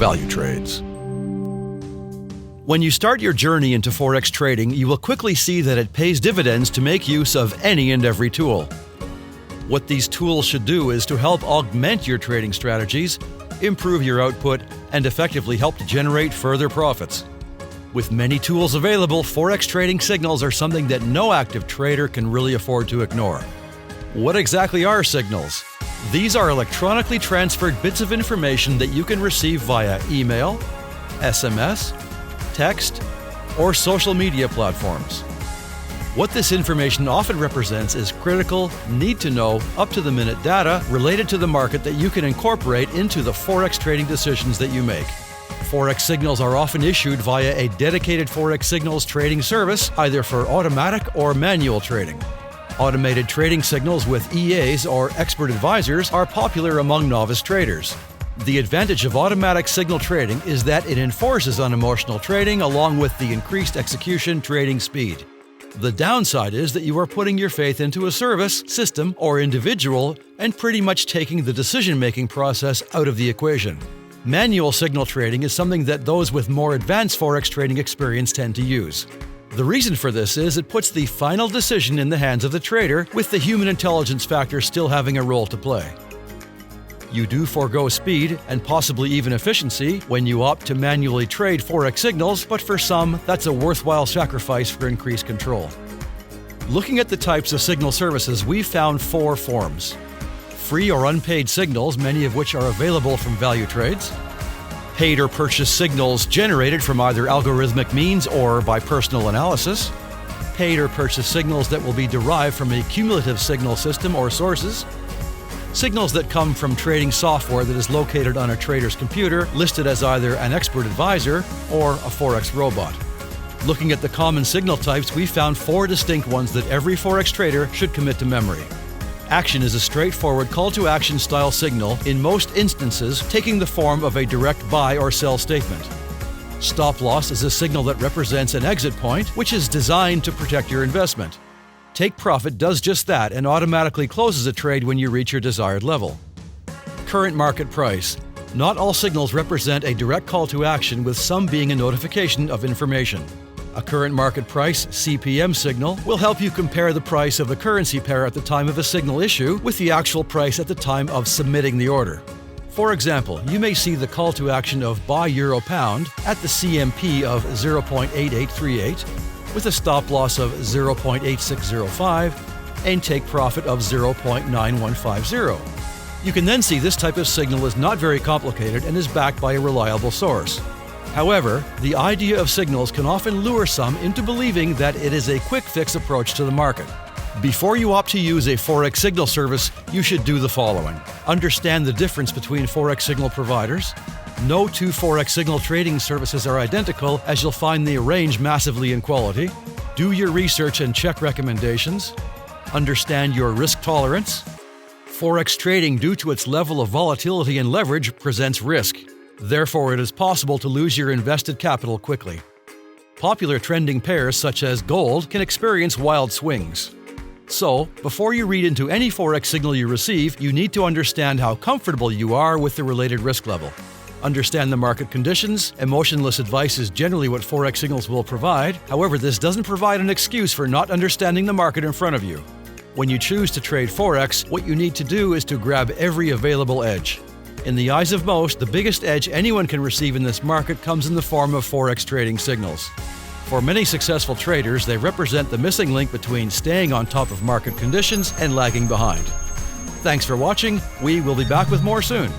Valutrades. When you start your journey into Forex trading, you will quickly see that it pays dividends to make use of any and every tool. What these tools should do is to help augment your trading strategies, improve your output, and effectively help to generate further profits. With many tools available, Forex trading signals are something that no active trader can really afford to ignore. What exactly are signals? These are electronically transferred bits of information that you can receive via email, SMS, text, or social media platforms. What this information often represents is critical, need-to-know, up-to-the-minute data related to the market that you can incorporate into the Forex trading decisions that you make. Forex signals are often issued via a dedicated Forex signals trading service, either for automatic or manual trading. Automated trading signals with EAs or expert advisors are popular among novice traders. The advantage of automatic signal trading is that it enforces unemotional trading along with the increased execution trading speed. The downside is that you are putting your faith into a service, system, or individual and pretty much taking the decision-making process out of the equation. Manual signal trading is something that those with more advanced Forex trading experience tend to use. The reason for this is it puts the final decision in the hands of the trader, with the human intelligence factor still having a role to play. You do forego speed and possibly even efficiency when you opt to manually trade Forex signals, but for some, that's a worthwhile sacrifice for increased control. Looking at the types of signal services, we found 4 forms. Free or unpaid signals, many of which are available from Valutrades. Paid or purchased signals generated from either algorithmic means or by personal analysis. Paid or purchased signals that will be derived from a cumulative signal system or sources. Signals that come from trading software that is located on a trader's computer, listed as either an expert advisor or a Forex robot. Looking at the common signal types, we found 4 distinct ones that every Forex trader should commit to memory. Action is a straightforward call-to-action style signal, in most instances taking the form of a direct buy or sell statement. Stop loss is a signal that represents an exit point, which is designed to protect your investment. Take profit does just that and automatically closes a trade when you reach your desired level. Current market price. Not all signals represent a direct call to action, with some being a notification of information. A current market price (CPM) signal will help you compare the price of the currency pair at the time of a signal issue with the actual price at the time of submitting the order. For example, you may see the call to action of buy euro pound at the CMP of 0.8838 with a stop loss of 0.8605 and take profit of 0.9150. You can then see this type of signal is not very complicated and is backed by a reliable source. However, the idea of signals can often lure some into believing that it is a quick-fix approach to the market. Before you opt to use a Forex signal service, you should do the following. Understand the difference between Forex signal providers. No 2 Forex signal trading services are identical, as you'll find they range massively in quality. Do your research and check recommendations. Understand your risk tolerance. Forex trading, due to its level of volatility and leverage, presents risk. Therefore, it is possible to lose your invested capital quickly. Popular trending pairs such as gold can experience wild swings. So, before you read into any Forex signal you receive, you need to understand how comfortable you are with the related risk level. Understand the market conditions. Emotionless advice is generally what Forex signals will provide. However, this doesn't provide an excuse for not understanding the market in front of you. When you choose to trade Forex, what you need to do is to grab every available edge. In the eyes of most, the biggest edge anyone can receive in this market comes in the form of Forex trading signals. For many successful traders, they represent the missing link between staying on top of market conditions and lagging behind. Thanks for watching. We will be back with more soon.